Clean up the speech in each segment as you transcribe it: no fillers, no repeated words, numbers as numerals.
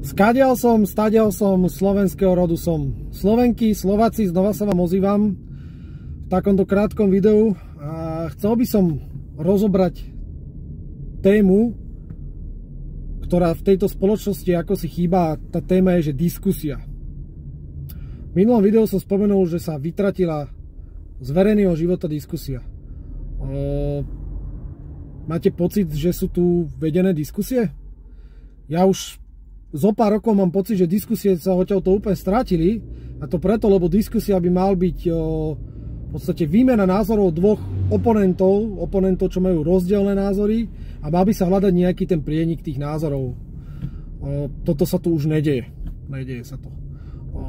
Stadiaľ som, slovenského rodu som. Slovenky, Slováci, znova sa vám ozývam v takomto krátkom videu a chcel by som rozobrať tému, ktorá v tejto spoločnosti ako si chýba. Tá téma je, že diskusia. V minulom videu som spomenul, že sa vytratila z verejného života diskusia. Máte pocit, že sú tu vedené diskusie? Ja už zo pár rokov mám pocit, že diskusie sa odtiaľto úplne strátili, a to preto, lebo diskusia by mal byť v podstate výmena názorov dvoch oponentov, čo majú rozdielne názory, a mal by sa hľadať nejaký ten prienik tých názorov. Toto sa tu už nedeje. Nedeje sa to.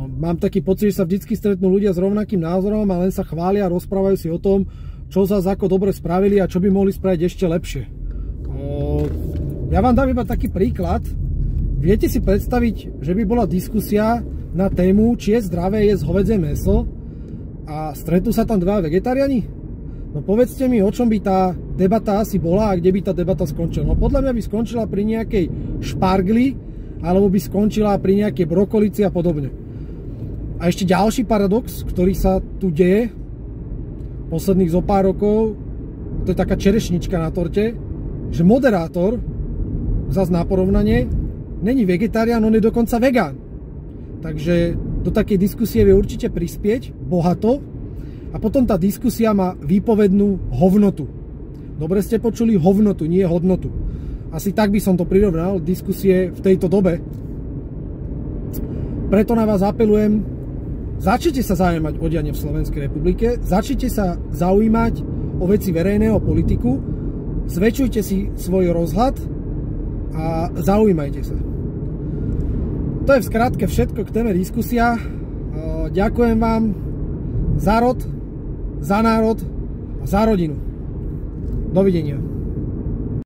Mám taký pocit, že sa vždy stretnú ľudia s rovnakým názorom a len sa chvália a rozprávajú si o tom, čo zase ako dobre spravili a čo by mohli spraviť ešte lepšie. Ja vám dám iba taký príklad. Viete si predstaviť, že by bola diskusia na tému, či je zdravé jesť hovädzie mäso, a stretnú sa tam dva vegetariáni? No povedzte mi, o čom by tá debata asi bola a kde by tá debata skončila. No podľa mňa by skončila pri nejakej špargli, alebo by skončila pri nejakej brokolici a podobne. A ešte ďalší paradox, ktorý sa tu deje posledných zo pár rokov, to je taká čerešnička na torte, že moderátor, zase na porovnanie, není vegetarián, on je dokonca vegán. Takže do takej diskusie vie určite prispieť bohato, a potom tá diskusia má výpovednú hovnotu. Dobre ste počuli, hovnotu, nie hodnotu. Asi tak by som to prirovnal, diskusie v tejto dobe. Preto na vás apelujem, začnite sa zaujímať o dianie v Slovenskej republike, začnite sa zaujímať o veci verejného, politiku, zväčšujte si svoj rozhľad a zaujímajte sa. To je v skratke všetko k téme diskusia. Ďakujem vám za rod, za národ a za rodinu. Dovidenia.